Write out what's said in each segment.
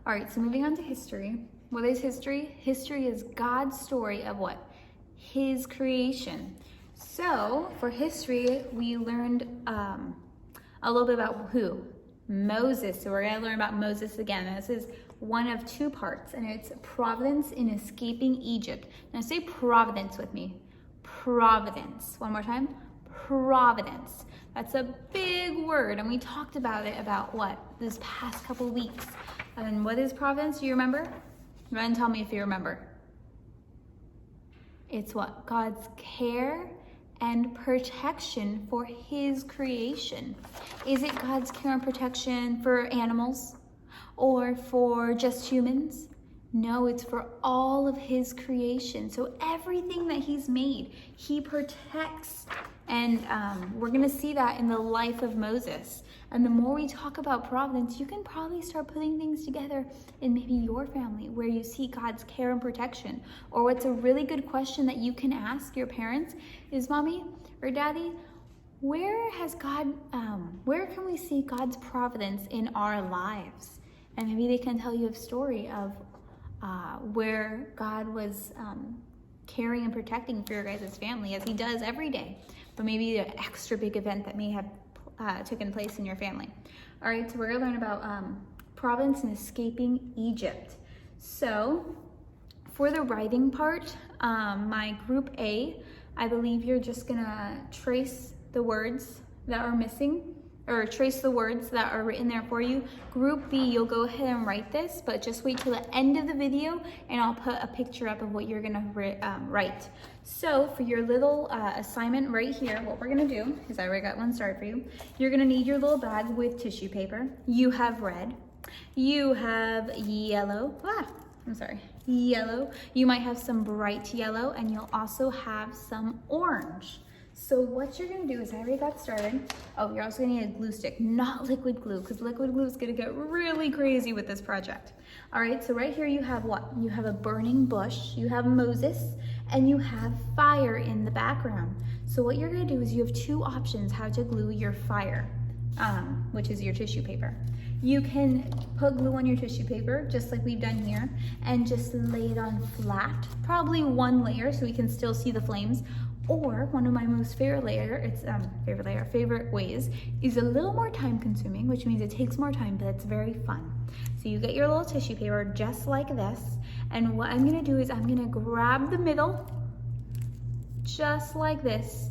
All right, so moving on to history. What is history? History is God's story of what? His creation. So for history, we learned a little bit about who? Moses. So we're going to learn about Moses again. This is one of two parts, and it's Providence in escaping Egypt. Now say Providence with me. Providence. One more time. Providence. That's a big word, and we talked about it about what? This past couple weeks. And what is Providence? Do you remember? Go ahead and tell me if you remember. It's what? God's care and protection for his creation. Is it God's care and protection for animals or for just humans? No, it's for all of his creation. So everything that he's made, he protects. And we're going to see that in the life of Moses. And the more we talk about providence, you can probably start putting things together in maybe your family where you see God's care and protection. Or what's a really good question that you can ask your parents is, Mommy or Daddy, where can we see God's providence in our lives? And maybe they can tell you a story of where God was caring and protecting for your guys' family, as he does every day. But maybe an extra big event that may have taken place in your family. All right, so we're gonna learn about providence and escaping Egypt. So for the writing part, my group A, I believe you're just gonna trace the words that are missing, or trace the words that are written there for you. Group B, you'll go ahead and write this, but just wait till the end of the video and I'll put a picture up of what you're gonna write. So for your little assignment right here, what we're gonna do, is I already got one started for you, you're gonna need your little bag with tissue paper. You have red, you have yellow, yellow. You might have some bright yellow, and you'll also have some orange. So what you're gonna do is, I already got started. Oh, you're also gonna need a glue stick, not liquid glue, because liquid glue is gonna get really crazy with this project. All right, so right here you have what? You have a burning bush, you have Moses, and you have fire in the background. So what you're gonna do is you have two options how to glue your fire, which is your tissue paper. You can put glue on your tissue paper, just like we've done here, and just lay it on flat, probably one layer so we can still see the flames. Or one of my most favorite ways is a little more time consuming, which means it takes more time, but it's very fun. So you get your little tissue paper just like this. And what I'm gonna do is I'm gonna grab the middle, just like this.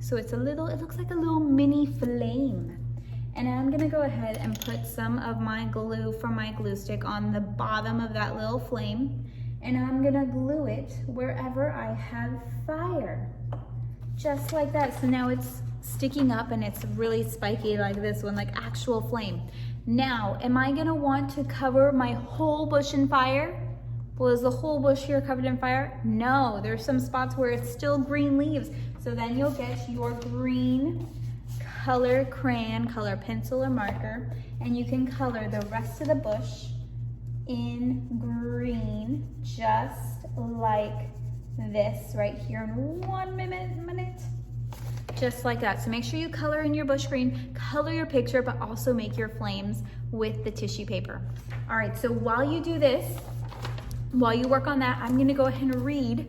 So it looks like a little mini flame. And I'm gonna go ahead and put some of my glue from my glue stick on the bottom of that little flame. And I'm gonna glue it wherever I have fire. Just like that. So now it's sticking up and it's really spiky like this one, like actual flame. Now, am I gonna want to cover my whole bush in fire? Well, is the whole bush here covered in fire? No, there's some spots where it's still green leaves. So then you'll get your green color crayon, color pencil or marker, and you can color the rest of the bush in green, just like this right here in 1 minute, just like that. So make sure you color in your bush green, color your picture, but also make your flames with the tissue paper. All right, so while you do this, while you work on that, I'm gonna go ahead and read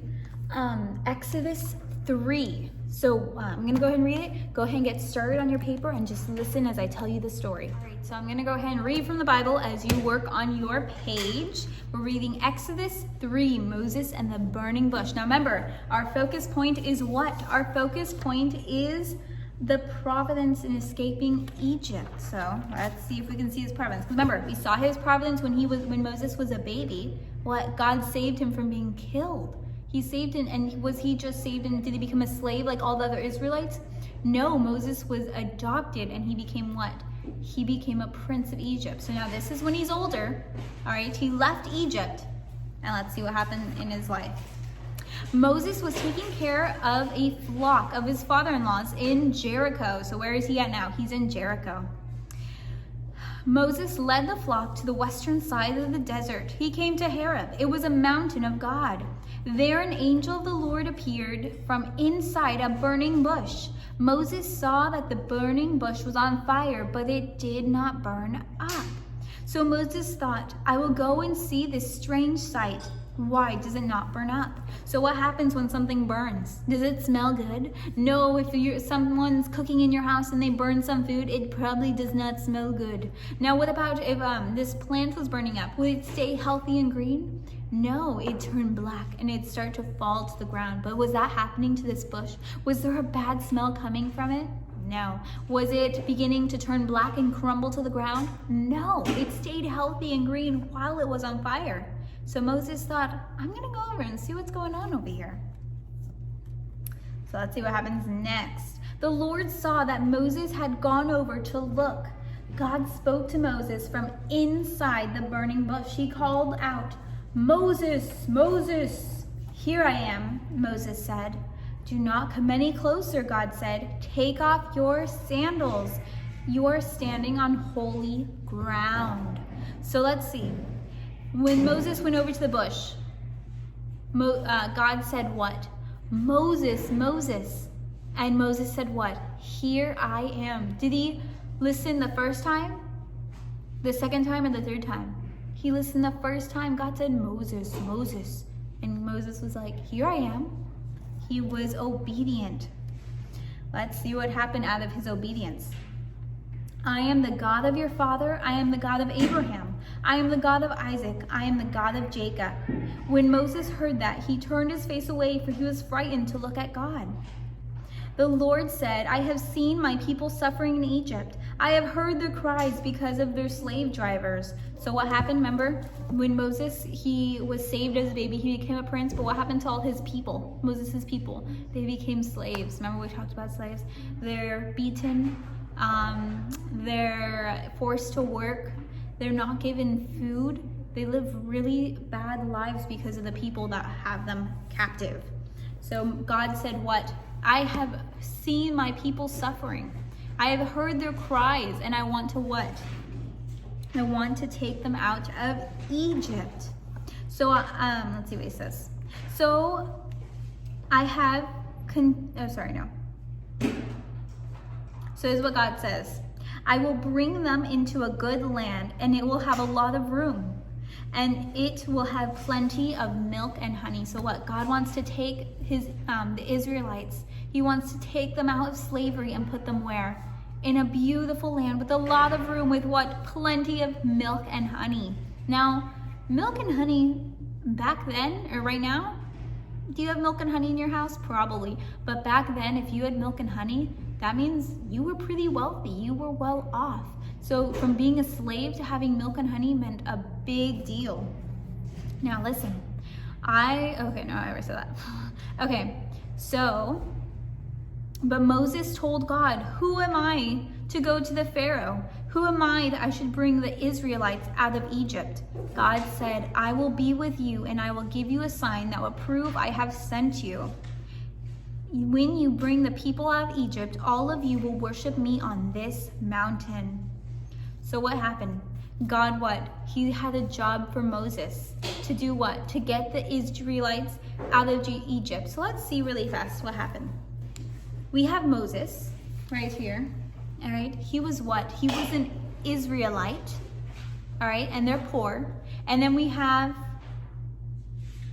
Exodus 3. So I'm gonna go ahead and read it. Go ahead and get started on your paper and just listen as I tell you the story. All right, so I'm gonna go ahead and read from the Bible as you work on your page. We're reading Exodus 3, Moses and the burning bush. Now remember, our focus point is what? Our focus point is the providence in escaping Egypt. So let's see if we can see his providence. Remember, we saw his providence when Moses was a baby. What? God saved him from being killed. He saved him, and was he just saved and did he become a slave like all the other Israelites? No, Moses was adopted and he became what? He became a prince of Egypt. So now this is when he's older, all right? He left Egypt, and let's see what happened in his life. Moses was taking care of a flock of his father-in-law's in Jericho. So where is he at now? He's in Jericho. Moses led the flock to the western side of the desert. He came to Horeb. It was a mountain of God. There an angel of the Lord appeared from inside a burning bush. Moses saw that the burning bush was on fire, but it did not burn up. So Moses thought, I will go and see this strange sight. Why does it not burn up? So what happens when something burns? Does it smell good? No, if someone's cooking in your house and they burn some food, it probably does not smell good. Now what about if this plant was burning up? Would it stay healthy and green? No, it turned black and it'd start to fall to the ground. But was that happening to this bush? Was there a bad smell coming from it? No. Was it beginning to turn black and crumble to the ground? No, it stayed healthy and green while it was on fire. So Moses thought, I'm gonna go over and see what's going on over here. So let's see what happens next. The Lord saw that Moses had gone over to look. God spoke to Moses from inside the burning bush. He called out, Moses, Moses. Here I am, Moses said. Do not come any closer, God said. Take off your sandals. You are standing on holy ground. So let's see. When Moses went over to the bush, God said what? Moses, Moses. And Moses said what? Here I am. Did he listen the first time, the second time, or the third time? He listened the first time. God said, Moses, Moses. And Moses was like, here I am. He was obedient. Let's see what happened out of his obedience. I am the God of your father. I am the God of Abraham. I am the God of Isaac. I am the God of Jacob. When Moses heard that, he turned his face away, for he was frightened to look at God. The Lord said, I have seen my people suffering in Egypt. I have heard their cries because of their slave drivers. So what happened? Remember when Moses, he was saved as a baby, he became a prince, but what happened to all his people, Moses' people? They became slaves. Remember we talked about slaves? They're beaten, they're forced to work, they're not given food. They live really bad lives because of the people that have them captive. So God said what? I have seen my people suffering. I have heard their cries, and I want to what? I want to take them out of Egypt. So let's see what he says. So I have, So this is what God says. I will bring them into a good land, and it will have a lot of room. And it will have plenty of milk and honey. So what? God wants to take the Israelites. He wants to take them out of slavery and put them where? In a beautiful land with a lot of room, with what? Plenty of milk and honey. Now, milk and honey back then or right now, do you have milk and honey in your house? Probably. But back then, if you had milk and honey, that means you were pretty wealthy. You were well off. So from being a slave to having milk and honey meant a big deal. Now listen, I already said that. Okay, so, but Moses told God, who am I to go to the Pharaoh? Who am I that I should bring the Israelites out of Egypt? God said, I will be with you, and I will give you a sign that will prove I have sent you. When you bring the people out of Egypt, all of you will worship me on this mountain. So what happened? God what? He had a job for Moses to do what? To get the Israelites out of Egypt. So let's see really fast what happened. We have Moses right here. All right. He was what? He was an Israelite. All right. And they're poor. And then we have,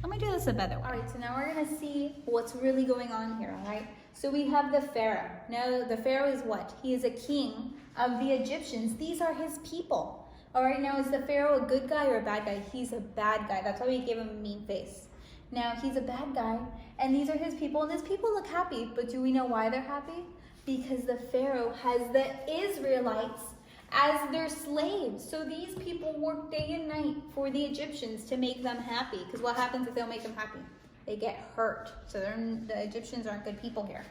let me do this a better way. All right. So now we're going to see what's really going on here. All right. So we have the Pharaoh. Now the Pharaoh is what? He is a king of the Egyptians. These are his people. All right, now is the Pharaoh a good guy or a bad guy? He's a bad guy. That's why we gave him a mean face. Now he's a bad guy, and these are his people, and his people look happy, but do we know why they're happy? Because the Pharaoh has the Israelites as their slaves. So these people work day and night for the Egyptians to make them happy. Because what happens if they don't make them happy? They get hurt. So the Egyptians aren't good people here.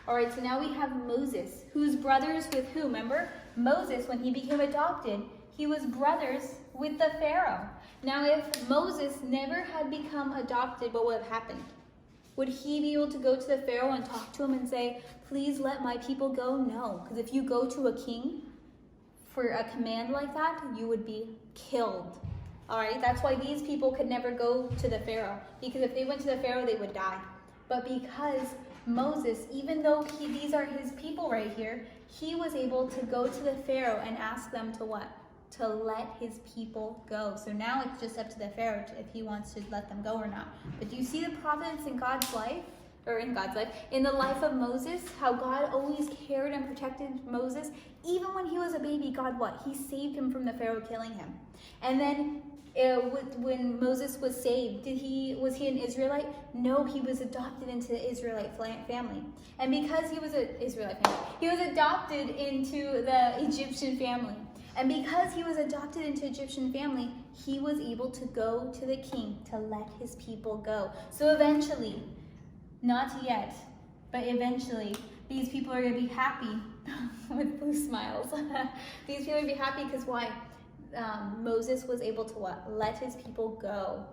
All right, so now we have Moses, who's brothers with who? Remember, Moses, when he became adopted, he was brothers with the Pharaoh. Now, if Moses never had become adopted, what would have happened? Would he be able to go to the Pharaoh and talk to him and say, please let my people go? No, because if you go to a king for a command like that, you would be killed. All right, that's why these people could never go to the Pharaoh, because if they went to the Pharaoh, they would die. But because Moses, even though these are his people right here, he was able to go to the Pharaoh and ask them to what? to let his people go. So now it's just up to the Pharaoh if he wants to let them go or not. But do you see the providence in God's life? Or in God's life, in the life of Moses, how God always cared and protected Moses. Even when he was a baby, God what? He saved him from the Pharaoh killing him. And then when Moses was saved, was he an Israelite? No, he was adopted into the Israelite family. And because he was an Israelite family, he was adopted into the Egyptian family. And because he was adopted into Egyptian family, he was able to go to the king to let his people go. So eventually, not yet, but eventually, these people are going to be happy with blue smiles. These people are going to be happy because why? Moses was able to what? Let his people go.